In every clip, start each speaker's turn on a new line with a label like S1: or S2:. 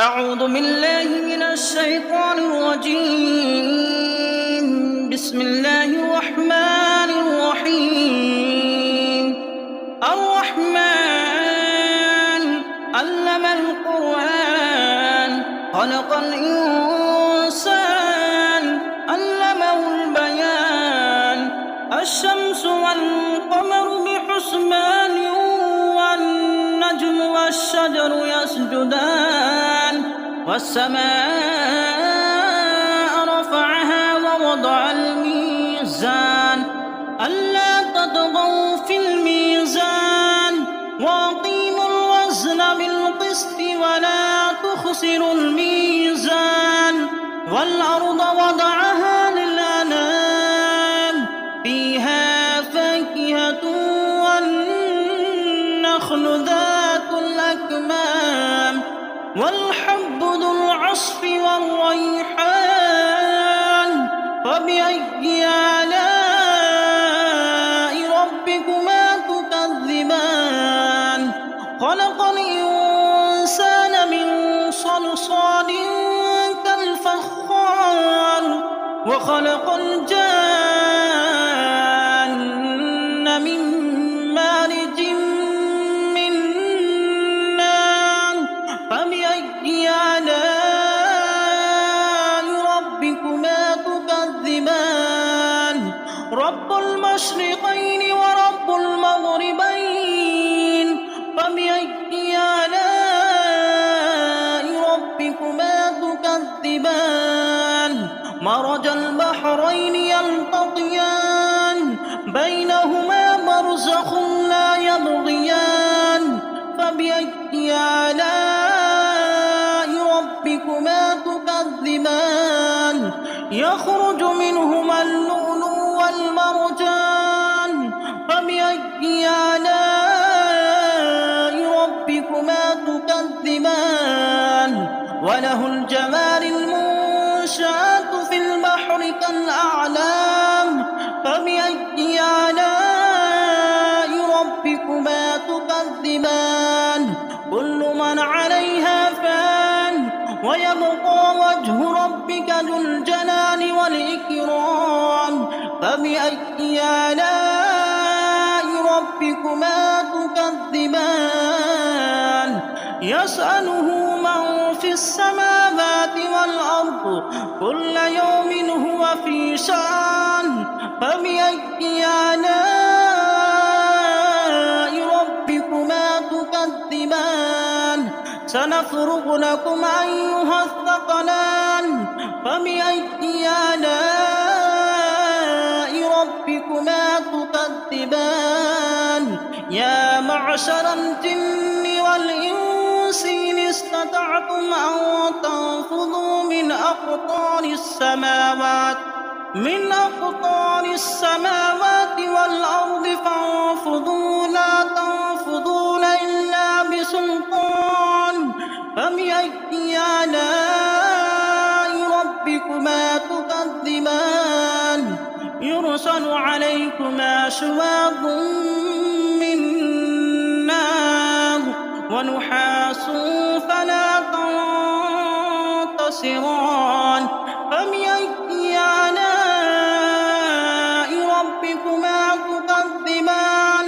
S1: أعوذ بالله من الشيطان الرجيم. بسم الله الرحمن الرحيم. الرحمن علم القرآن خلق الإنسان علمه البيان. الشمس والقمر بحسبان والنجم والشجر يسجدان والسماء رفعها ووضع الميزان ألا تطغوا في الميزان وأقيموا الوزن بالقسط ولا تخسروا الميزان. والأرض وضعها للأنام فيها فاكهة والنخل ذات الأكمام والحب ذو العصف والريحان. فبأي آلاء ربكما تكذبان؟ خلق الإنسان من صلصال كالفخار وخلق الجان من مارج من نار. فبأي آلاء ربكما تكذبان؟ رب المشرقين ورب المغربين. فبأي آلاء ربكما تكذبان؟ مرج البحرين يلتقيان بينهما برزخ لا يبغيان. فبأي آلاء ربكما تكذبان؟ يخرج منهما اللؤلؤ والمرجان. فبأي آلاء ربكما تكذبان؟ وله الجوار المنشآت في البحر كالأعلام. فبأي آلاء ربكما تكذبان؟ كل من عليها فان ويبقى وجه ربك ذو الجلال والإكرام. فبأي آلاء ربكما تكذبان؟ يسأله من في السماوات والأرض كل يوم هو في شأن. فبأي آلاء ربكما تكذبان؟ سنفرغ لكم أيها الثقلان. فبأي آلاء ربكما تكذبان؟ يا معشر الجن والإنس إن استطعتم أن تنفذوا من أقطار السماوات والأرض فانفذوا لا تنفذون إلا بسلطان. فبأي آلاء ربكما تكذبان؟ يرسل عليكما شواظ من نار ونحاس فلا تنتصران. فبأي آلاء ربكما تكذبان؟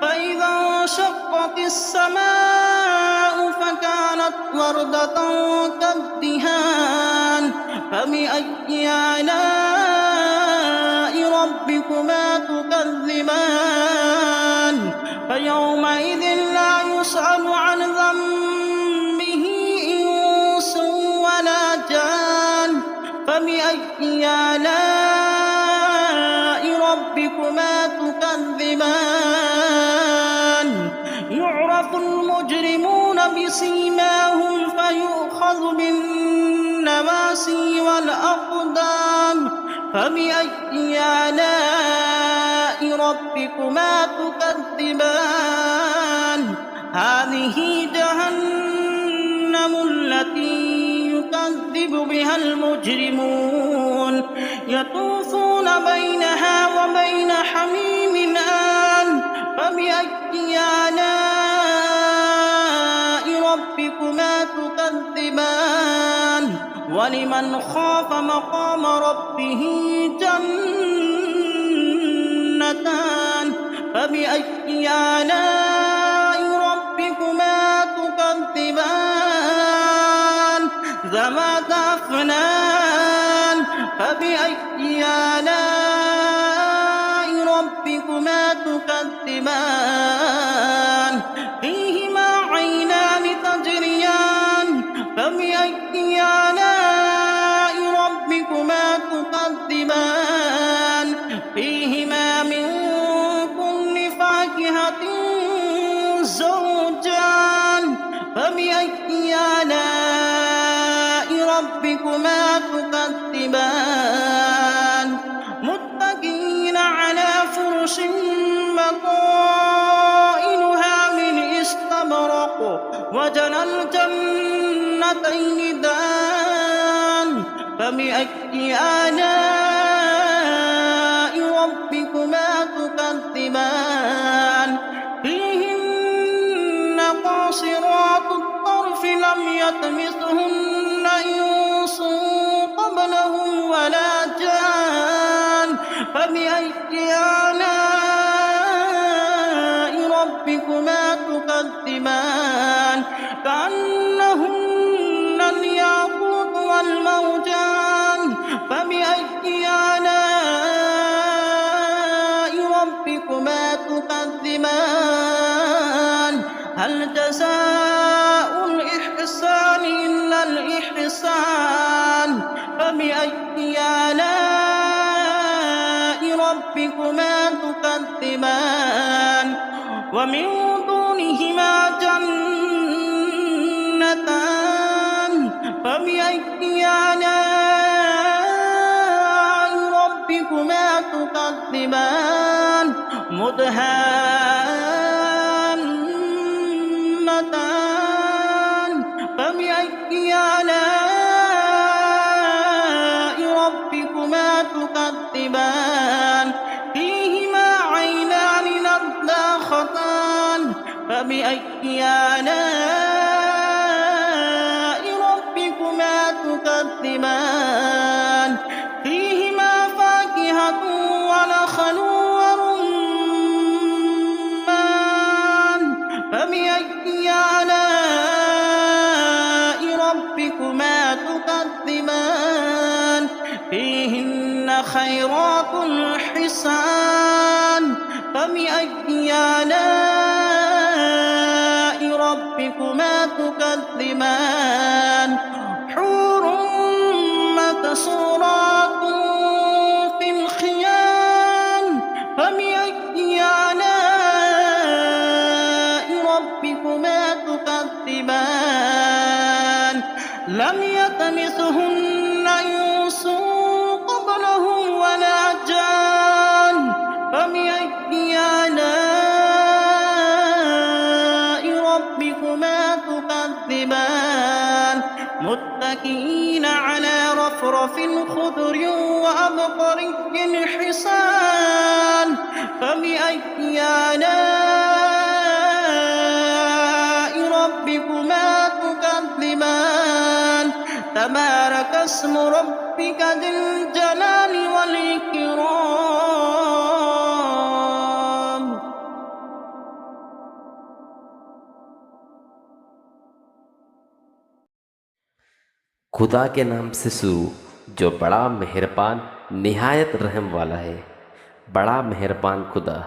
S1: فإذا انشقت السماء فكانت وردة كالدهان. فبأي آلاء ربكما تكذبان؟ فيومئذ لا يسأل عن ذنبه إنس ولا جان. فبأي آلاء ربكما تكذبان؟ يعرف المجرمون بسيماهم فيؤخذ بالنواسي والأقدام. فبأي آلاء ربكما تكذبان؟ هذه جهنم التي يكذب بها المجرمون يطوفون بينها وبين حميم آن. فبأي آلاء ربكما تكذبان؟ वलिमन खाफ मकाम रब्बिही जन्नतान फबिअय्यि आलाइ रब्बिकुमा तुकज़्ज़िबान ज़वाता अफ़नान फबिअय्यि आलाइ रब्बिकुमा तुकज़्ज़िबान फ़ीहिमा ऐनान तजरियान फबिअय्यि आलाइ रब्बिकुमा तुकज़्ज़िबान फ़ीहिमा मिन कुल्लि फ़ाकिहतिन ज़ौजान फबिअय्यि आलाइ रब्बिकुमा तुकज़्ज़िबान मुत्तकीना अला फुरुशिन बताइनुहा मिन इस्तबरक़ वजनल जन्नतैनि दान फबिअय्यि आलाइ रब्बिकुमा तुकज़्ज़िबान फ़ीहिन्न क़ासिरातुत तर्फ़ लम यतमिसहुन्न इंसुन क़ब्लहुम वला जान फबिअय्यि आलाइ रब्बिकुमा तुकज़्ज़िबान कअन्नहुन्न الياقوت والمرجان فبأي آلاء ربكما تكذبان هل جزاء الإحسان إلا الإحسان فبأي آلاء ربكما تكذبان ومن دونهما جنتان فبأي آلاء ربكما تكذبان مدهامتان فبأي آلاء ربكما تكذبان فيهما عينان نضاختان فبأي آلاء ربكما تكذبان فيهما فاكهة ونخل ورمان فبأي آلاء ربكما تكذبان فيهن خيرات حسان فبأي آلاء ربكما تكذبان حور مقصورات في الخيام فبأي آلاء ربكما تكذبان لم يطمثهن إنس قبلهم ولا جان فبأي آلاء ربكما تكذبان متكئين على رفرف خضر وأبقري حسان فبأي آلاء ربكما تكذبان تبارك اسم ربك ذي الجلال والإكرام
S2: खुदा के नाम से शुरू जो बड़ा मेहरबान निहायत रहम वाला है। बड़ा मेहरबान खुदा,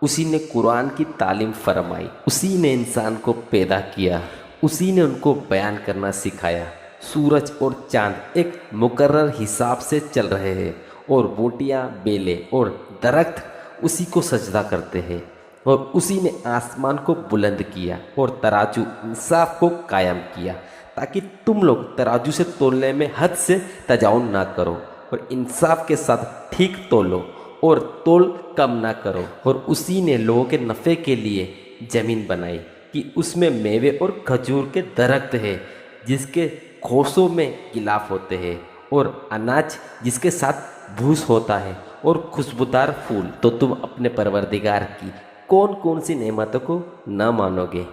S2: उसी ने कुरान की तालीम फरमाई, उसी ने इंसान को पैदा किया, उसी ने उनको बयान करना सिखाया। सूरज और चांद एक मुकर्रर हिसाब से चल रहे हैं और बूटियाँ, बेलें और दरख्त उसी को सजदा करते हैं। और उसी ने आसमान को बुलंद किया और तराजू इंसाफ को कायम किया, ताकि तुम लोग तराजू से तोलने में हद से तजाउन ना करो और इंसाफ के साथ ठीक तोलो और तोल कम ना करो। और उसी ने लोगों के नफ़े के लिए ज़मीन बनाई कि उसमें मेवे और खजूर के दरख्त है, जिसके खोसों में गिलाफ होते हैं, और अनाज जिसके साथ भूस होता है, और खुशबूदार फूल। तो तुम अपने परवरदिगार की कौन कौन सी नेमतों को न मानोगे।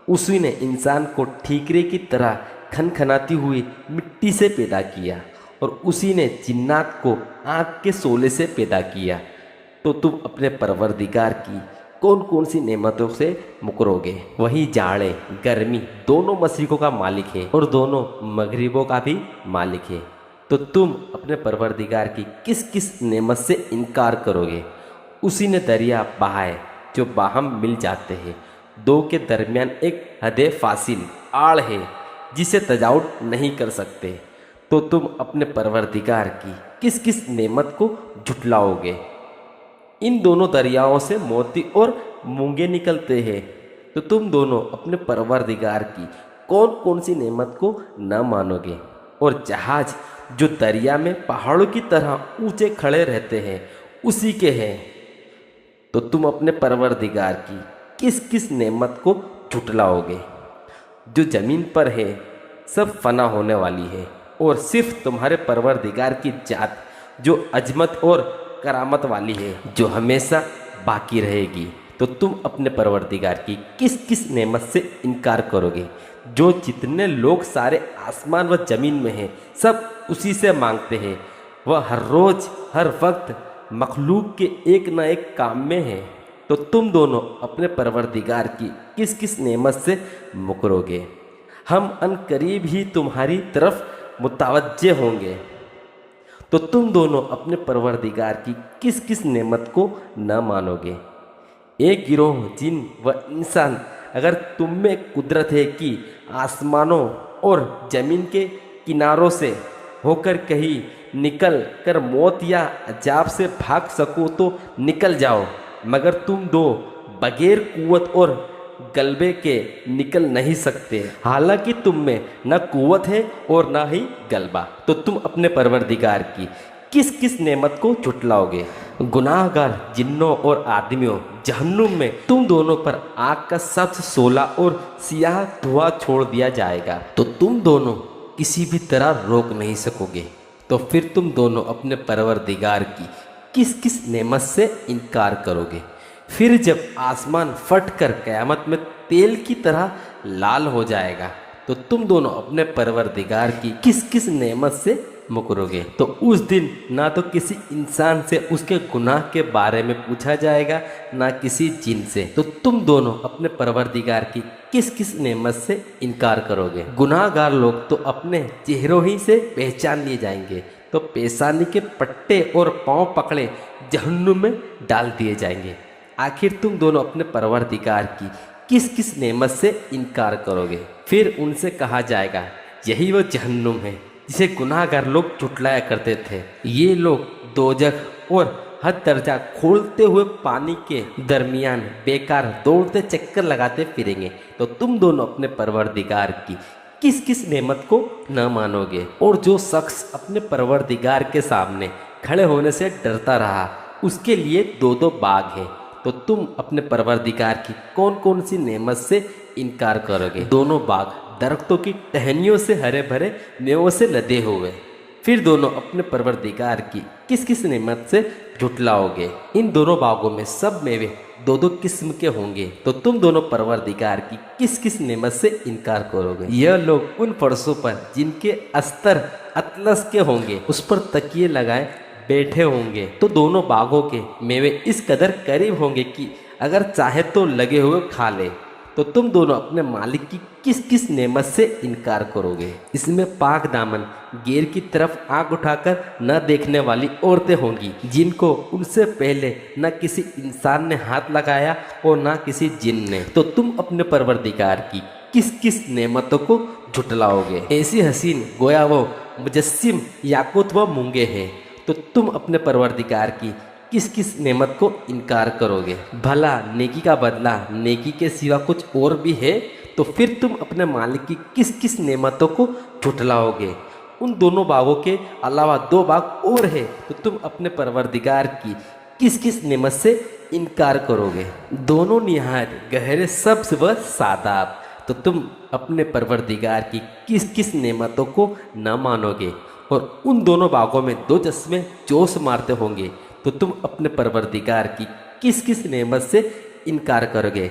S2: उसी ने इंसान को ठीकरे की तरह खनखनाती हुई मिट्टी से पैदा किया और उसी ने जिन्नात को आँख के शोले से पैदा किया, तो तुम अपने परवरदिगार की कौन कौन सी नेमतों से मुकरोगे? वही जाड़े गर्मी दोनों मशरिकों का मालिक है और दोनों मगरिबों का भी मालिक है, तो तुम अपने परवरदिगार की किस किस नेमत से इनकार करोगे? उसी ने दरिया बहाए जो बाहम मिल जाते हैं, दो के दरमियान एक हदे फासिल आड़ है जिसे तजाउट नहीं कर सकते, तो तुम अपने परवरदिगार की किस किस नेमत को झुटलाओगे? इन दोनों दरियाओं से मोती और मूंगे निकलते हैं, तो तुम दोनों अपने परवरदिगार की कौन कौन सी नेमत को न मानोगे? और जहाज जो दरिया में पहाड़ों की तरह ऊंचे खड़े रहते हैं उसी के हैं, तो तुम अपने परवरदिगार की किस किस नेमत को झुटलाओगे? जो ज़मीन पर है सब फना होने वाली है और सिर्फ तुम्हारे परवरदिगार की जात जो अजमत और करामत वाली है जो हमेशा बाकी रहेगी, तो तुम अपने परवरदिगार की किस किस नेमत से इनकार करोगे? जो जितने लोग सारे आसमान व ज़मीन में हैं सब उसी से मांगते हैं, वह हर रोज़ हर वक्त मखलूक के एक न एक काम में है, तो तुम दोनों अपने परवरदिगार की किस किस नेमत से मुकरोगे? हम अनकरीब ही तुम्हारी तरफ मुतवज्जे होंगे, तो तुम दोनों अपने परवरदिगार की किस किस नेमत को न मानोगे? एक गिरोह जिन व इंसान अगर तुम में कुदरत है कि आसमानों और ज़मीन के किनारों से होकर कहीं निकल कर मौत या अजाब से भाग सको तो निकल जाओ, मगर तुम दो बगैर कुव्वत और गलबे के निकल नहीं सकते, हालांकि तुम में न कुव्वत है और न ही गलबा, तो तुम अपने परवरदिगार की किस किस नेमत को झुटलाओगे? गुनाहगार जिन्नों और आदमियों जहन्नुम में तुम दोनों पर आग का सब्ज सोला और सियाह धुआं छोड़ दिया जाएगा, तो तुम दोनों किसी भी तरह रोक नहीं सकोगे, तो फिर तुम दोनों अपने परवरदिगार की किस किस नेमत से इनकार करोगे? फिर जब आसमान फट कर क़यामत में तेल की तरह लाल हो जाएगा, तो तुम दोनों अपने परवरदिगार की किस किस नेमत से मुकरोगे? तो उस दिन ना तो किसी इंसान से उसके गुनाह के बारे में पूछा जाएगा, ना किसी जिन से, तो तुम दोनों अपने परवरदिगार की किस किस नेमत से इनकार करोगे? गुनाहगार लोग तो अपने चेहरों ही से पहचान लिए जाएंगे, तो पेशानी के पट्टे और पांव पकड़े जहन्नुम में डाल दिए जाएंगे। आखिर तुम दोनों अपने परवरदिगार की किस किस नेमत से इनकार करोगे? फिर उनसे कहा जाएगा, यही वो जहन्नुम है जिसे गुनाहगार लोग झुटलाया करते थे। ये लोग दोजख और हद दर्जा खोलते हुए पानी के दरमियान बेकार दौड़ते चक्कर लगाते फिरेंगे, तो तुम दोनों अपने परवरदिगार की किस किस नेमत को न मानोगे? और जो शख्स अपने परवरदिगार के सामने खड़े होने से डरता रहा उसके लिए दो दो बाग हैं, तो तुम अपने परवरदिगार की कौन कौन सी नेमत से इनकार करोगे? दोनों बाग दरख्तों की टहनियों से हरे भरे मेवों से लदे हुए। फिर दोनों अपने परवरदिगार की किस किस नेमत से झुटलाओगे? इन दोनों बागों में सब मेवे दो दो किस्म के होंगे, तो तुम दोनों परवरदिगार की किस किस नेमत से इनकार करोगे? यह लोग उन फर्शों पर जिनके अस्तर अतलस के होंगे उस पर तकिए लगाए बैठे होंगे, तो दोनों बागों के मेवे इस कदर करीब होंगे कि अगर चाहे तो लगे हुए खा ले, तो तुम दोनों अपने मालिक की किस किस नेमत से इनकार करोगे? इसमें पाक दामन गैर की तरफ आंख उठाकर न देखने वाली औरतें होंगी जिनको उनसे पहले न किसी इंसान ने हाथ लगाया और न किसी जिन ने, तो तुम अपने परवरदिगार की किस किस नेमतों को झुटलाओगे? ऐसी हसीन गोया वो मुजस्सिम याकूत व मूंगे हैं, तो तुम अपने परवरदिगार की किस किस नेमत को इनकार करोगे? भला नेकी का बदला नेकी के सिवा कुछ और भी है, तो फिर तुम अपने मालिक की किस किस नेमतों को झुटलाओगे? उन दोनों बागों के अलावा दो बाग और है, तो तुम अपने परवरदिगार की किस किस नेमत से इनकार करोगे? दोनों निहायत गहरे सब्ज व सादाब, तो तुम अपने परवरदिगार की किस किस नेमतों को न मानोगे? और उन दोनों बागों में दो चश्मे जोश मारते होंगे, तो तुम अपने परवरदिगार की किस किस नेमत से इनकार करोगे?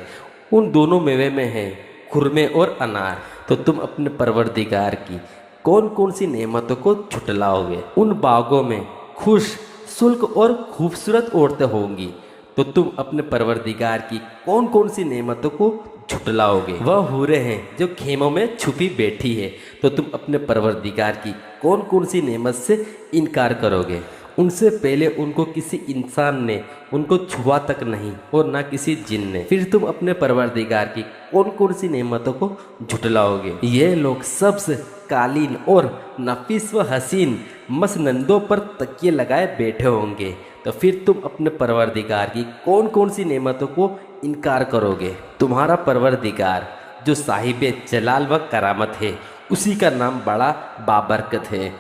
S2: उन दोनों मेवे में हैं खुरमे और अनार, तो तुम अपने परवरदिगार की कौन कौन सी नेमतों को झुटलाओगे। उन बागों में खुश, शुल्क और खूबसूरत औरतें होंगी, तो तुम अपने परवरदिगार की कौन कौन सी नेमतों को झुटलाओगे। वह हूरें हैं जो खेमों में छुपी बैठी है, तो तुम अपने परवरदिगार की कौन कौन सी नेमत से इनकार करोगे। उनसे पहले उनको किसी इंसान ने उनको छुआ तक नहीं और ना किसी जिन ने, फिर तुम अपने परवरदिगार की कौन कौन सी नेमतों को झुटलाओगे। ये लोग सबसे कालीन और नफीस व हसीन मसनंदों पर तकिए लगाए बैठे होंगे, तो फिर तुम अपने परवरदिगार की कौन कौन सी नेमतों को इनकार करोगे। तुम्हारा परवरदिगार जो साहिब जलाल व करामत है, उसी का नाम बड़ा बाबरकत है।